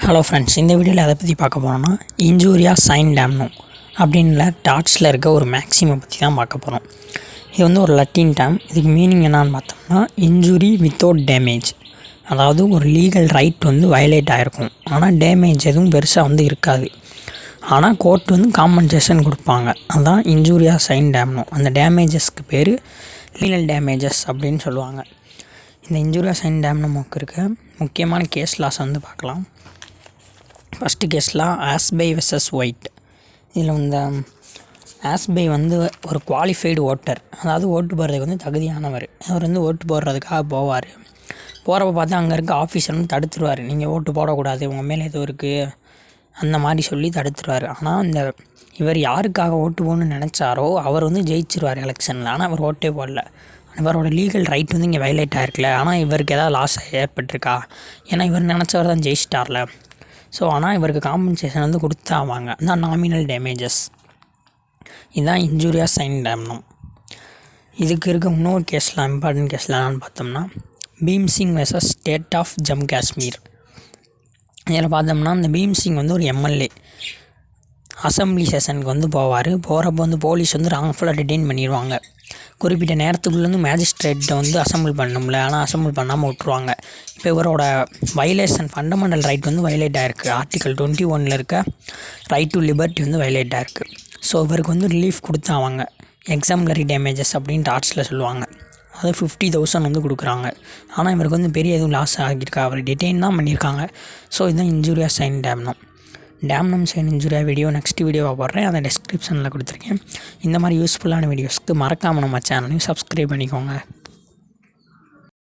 Hello friends, இந்த வீடியோவில் எதை பற்றி பார்க்க போகிறோம்னா இன்ஜூரியா சைன் டேம்னும் அப்படின்ல டாட்ஸில் இருக்க ஒரு மேக்ஸிமம் பற்றி தான் பார்க்க போகிறோம். இது வந்து ஒரு லத்தீன் டேம். இதுக்கு மீனிங் என்னான்னு பார்த்தோம்னா இன்ஜூரி வித்தவுட் டேமேஜ். அதாவது ஒரு லீகல் ரைட் வந்து வயலேட் ஆகிருக்கும், ஆனால் டேமேஜ் எதுவும் பெருசாக வந்து இருக்காது. ஆனால் கோர்ட் வந்து காம்பன்சேஷன் கொடுப்பாங்க. அதுதான் இன்ஜூரியா சைன் டேம்னும். அந்த டேமேஜஸ்க்கு பேர் லீகல் டேமேஜஸ் அப்படின்னு சொல்லுவாங்க. இந்த இன்ஜூரியா சைன் டேம் நமக்கு இருக்க முக்கியமான கேஸ் லாஸ் வந்து பார்க்கலாம். ஃபஸ்ட்டு கேஸில் ஆஸ்பை வெர்சஸ் ஒயிட். இதில் இந்த ஆஸ்பை வந்து ஒரு குவாலிஃபைடு ஓட்டர், அதாவது ஓட்டு போடுறதுக்கு வந்து தகுதியானவர். அவர் வந்து ஓட்டு போடுறதுக்காக போவார். போகிறப்ப பார்த்து அங்கே இருக்க ஆஃபீஸர் வந்து தடுத்துருவார். நீங்கள் ஓட்டு போடக்கூடாது, உங்கள் மேலே எதுவும் இருக்குது அந்த மாதிரி சொல்லி தடுத்துருவார். ஆனால் இவர் யாருக்காக ஓட்டு போகணுன்னு நினச்சாரோ அவர் வந்து ஜெயிச்சிருவார் எலெக்ஷனில். ஆனால் அவர் ஓட்டே போடல. இவரோட லீகல் ரைட் வந்து இங்கே வயலேட் ஆகிருக்கல. ஆனால் இவருக்கு எதாவது லாஸ் ஏற்பட்டிருக்கா? ஏன்னா இவர் நினச்சவர் தான் ஜெயிச்சிட்டார்ல. ஸோ ஆனால் இவருக்கு காம்பன்சேஷன் வந்து கொடுத்தாவாங்க. அதுதான் நாமினல் டேமேஜஸ். இதுதான் இன்ஜூரியா சைன் டேம்னும். இதுக்கு இருக்க இன்னொரு கேஸில் இம்பார்ட்டன்ட் கேஸில் என்னென்னு பார்த்தோம்னா Bhim Singh versus state of Jammu Kashmir. இதில் பார்த்தோம்னா இந்த பீம் சிங் வந்து ஒரு எம்எல்ஏ அசம்பிளி செஷனுக்கு வந்து போகிறப்போ வந்து போலீஸ் வந்து ராங்ஃபுல்லாக டிடெயின் பண்ணிடுவாங்க. குறிப்பிட்ட நேரத்துக்குள்ளே வந்து மேஜிஸ்ட்ரேட்டை வந்து அசம்பிள் பண்ணணும்ல, ஆனால் அசம்பிள் பண்ணாமல் விட்ருவாங்க. இப்போ இவரோட வயலேஷன் ஃபண்டமெண்டல் ரைட் வந்து வயலேட் ஆகிருக்கு. ஆர்டிகல் 21 இருக்க ரைட் டு லிபர்ட்டி வந்து வயலேட் ஆகிருக்கு. ஸோ இவருக்கு வந்து ரிலீஃப் கொடுத்தாங்க. எக்ஸாம்லரி டேமேஜஸ் அப்படின்ட்டு ஆர்ட்ஸில் சொல்லுவாங்க. அது 50,000 வந்து கொடுக்குறாங்க. ஆனால் இவருக்கு வந்து பெரிய எதுவும் லாஸ் ஆகியிருக்கா? அவர் டிடெயின் தான் பண்ணியிருக்காங்க. ஸோ இதுதான் இன்ஜூரியா சைன் டேம்னம் சைன் இன்ஜூரியா வீடியோ நெக்ஸ்ட் வீடியோவாக போடுறேன். அதை டிஸ்கிரிப்ஷனில் கொடுத்துருக்கேன். இந்த மாதிரி யூஸ்ஃபுல்லான வீடியோஸ்க்கு மறக்காமல் நம்ம சேனலையும் சப்ஸ்கிரைப் பண்ணிக்கோங்க.